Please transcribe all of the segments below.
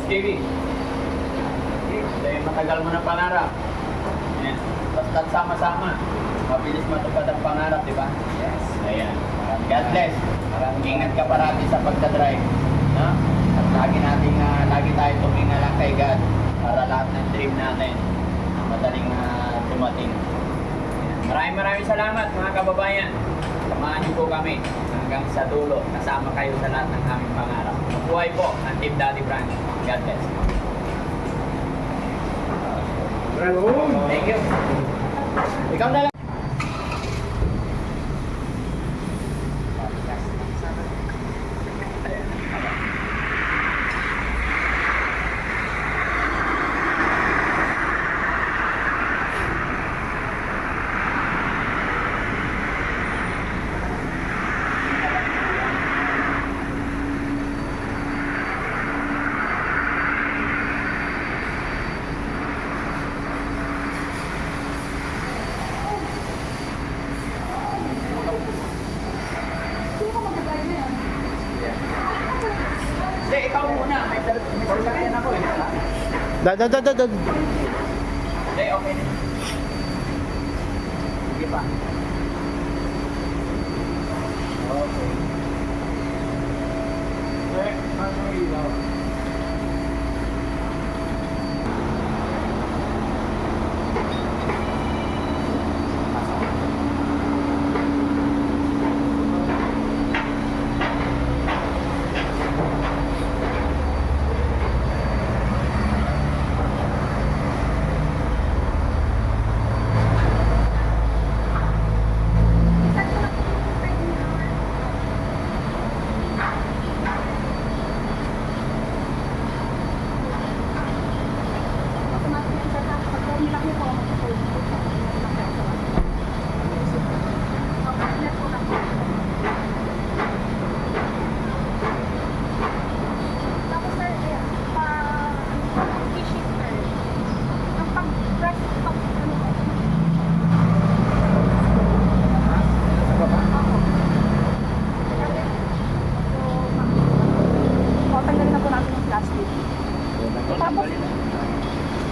JB. Dahil matagal mo na pangarap. Ayan. Basta sama-sama. Mabilis matupad ang pangarap, di ba? Yes. Ayan. God bless. Ingat ka parati sa pagdadrive. No? At lagi tayo tuminga lang kay God para lahat ng dream natin madaling dumating. Maraming salamat mga kababayan. Samahan niyo po kami hanggang sa dulo. Kasama kayo sa lahat ng aming pangarap. Mabuhay po ang Team Daddy Branch. God bless. Thank you. Ikaw na lang. Hindi, ikaw muna. May sasakyan ako eh. Hindi, okay na. Sige pa. Okay. Ano ilaw?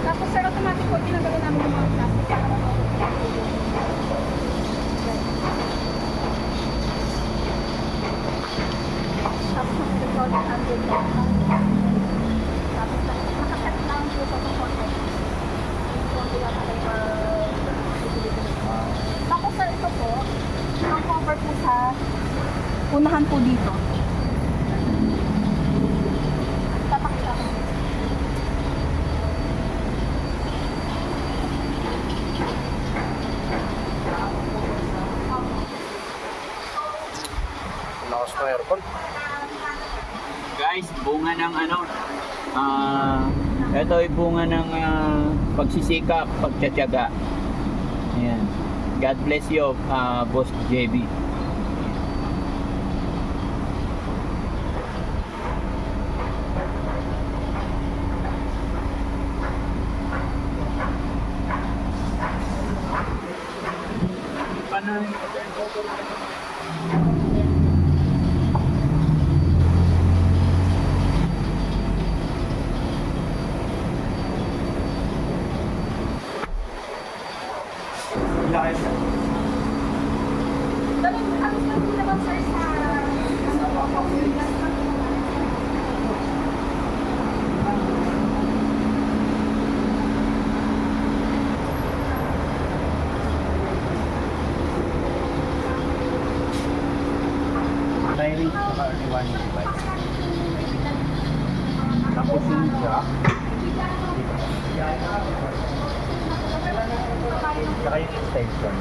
Tapos sir, automatic po tinanggalin namin yung mga plastic. Tapos mag-control ang handle niya. Tapos nakaset lang po sa control. Control lang tayo tapos sir, ito po, ang cover po sa unahan po dito. Papakita ko. Lakas ng aircon. Guys, bunga ng ito ay bunga ng pagsisikap, pagtsatsaga. Ayan. God bless you, Boss JB. Halos lang po naman sir sa Diary sa early warning device. Tapos yung jack. Saka yung extension.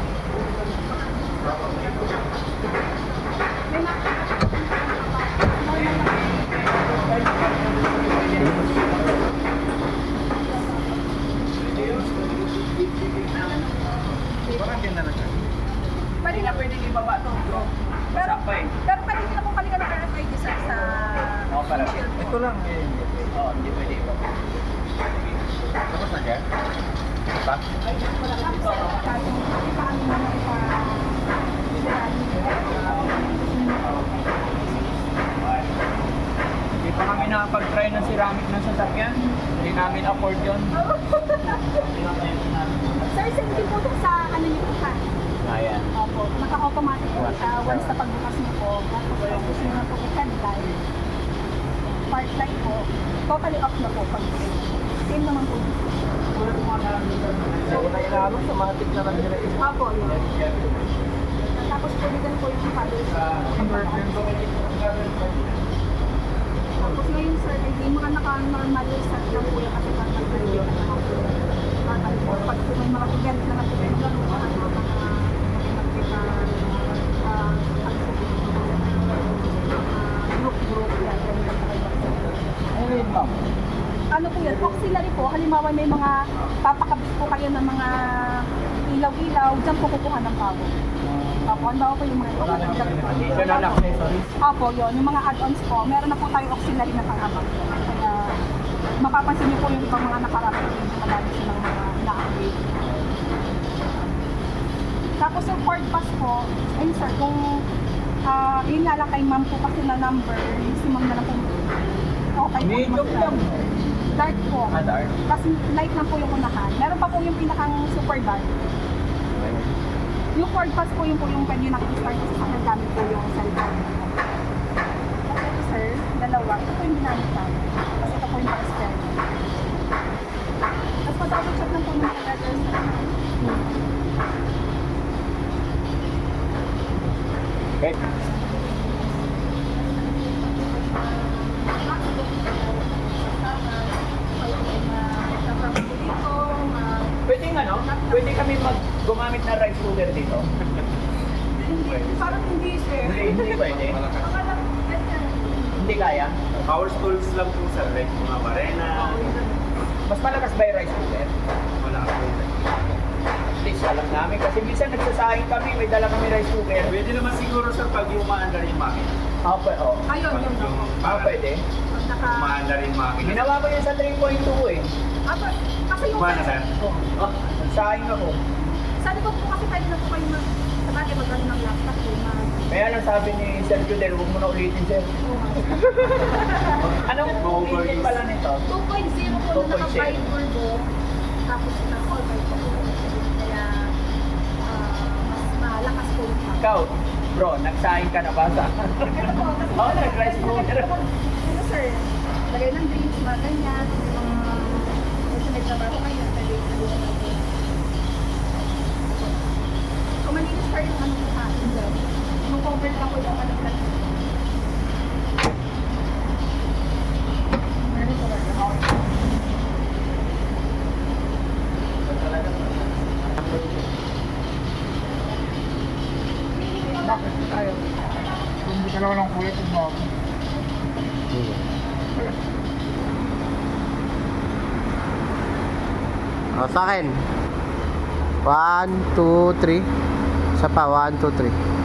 Parang ganda na siya. pwede na Pwede ibaba ito. pero Sakay. pero pwede na po kami ng RFID sir sa Oo, para. Ito lang eh. Oo, hindi pwede ibaba. Tapos na siya? Pa? Hindi pa kami kami nakapag-try ng ceramic ng sasakyan. Hindi namin afford yun. Sir, same din po ito sa ano niyo po ka. Ayan. Opo, naka-automatic po siya. Once na pagbukas niyo po, tapos pag gusto niyo na po i-head light, park light po, totally off na po pag same naman po. So, automatic na lang direct. Opo, yun. Tapos po din po yung paddle. Tapos ngayon sir, hindi mga naka-normal set lang po yung kasi pag-nag-ready na naman po. Pag may mga event na natin yung gano'n, group, yan. Ano yun, ma'am? Ano po yan? Auxiliary po. Halimbawa may mga papakabit po kayo ng mga ilaw-ilaw, dyan po kukuha ng power. Opo, ang bawa po yung mga Additional accessories. Opo, yun. Yung mga add-ons po, meron na po tayong auxiliary na pang-abang. Kaya mapapansin niyo po yung ibang mga nakarapit yung madami silang mga na-upgrade. Tapos yung Ford Pass po, ayun sir, kung yun nga lang kay ma'am po kasi na number, si ma'am na lang po. Okay po. Medium lang. Dark po. Dark. Tapos light lang po yung unahan. Meron pa po yung pinakang super dark. Yung Ford Pass po yung pwede nakikistart sa kanya gamit po yung cellphone. Okay sir, dalawa. Ito po yung ginamit namin. Tapos ito po yung pa-spare. Tapos pa-double check lang po ng letters. Okay. Pwede nga, no? Pwede kami gumamit na rice cooker dito. Parang hindi sir. Hindi pwede. Hindi kaya. Power tools lang po sir, like mga barena. Mas malakas ba yung rice cooker? Wala po. At least alam namin. Kasi minsan nagsasahing kami, may dala kami rice cooker. Pwede naman siguro sir pag umaandar yung makina. Oo. Ayun, Pag yun. yung Pwede. Naka... umaandar yung makina. Ginawa ko yun sa 3.2 eh. Kasi yung... Kumana sir? Nagsahing ako. Sa likod po kasi pwede na po kayo sabagay mag-ano ng laptop po. Kaya lang sabi ni Sergio Del, huwag mo na ulitin, sir. Anong engine pala nito? 2.0 po na naka-5 turbo. Tapos naka-all by po. Kaya mas malakas po yung power. Ikaw, bro, nagsahing ka na ba sa... Ito po, Oo, nag-rice cooker. Ito sir, lagay ng drinks, mga ganyan. Ito may trabaho kayo, pwede additional po. Kung malinis sir yung ano po ha, yung cover lang po yung ano po. Meron po ba? Bakit tayo? Kung hindi ka naman ng kulit, kung bakit? Sa akin. 1, 2, 3. Isa pa, 1, 2, 3.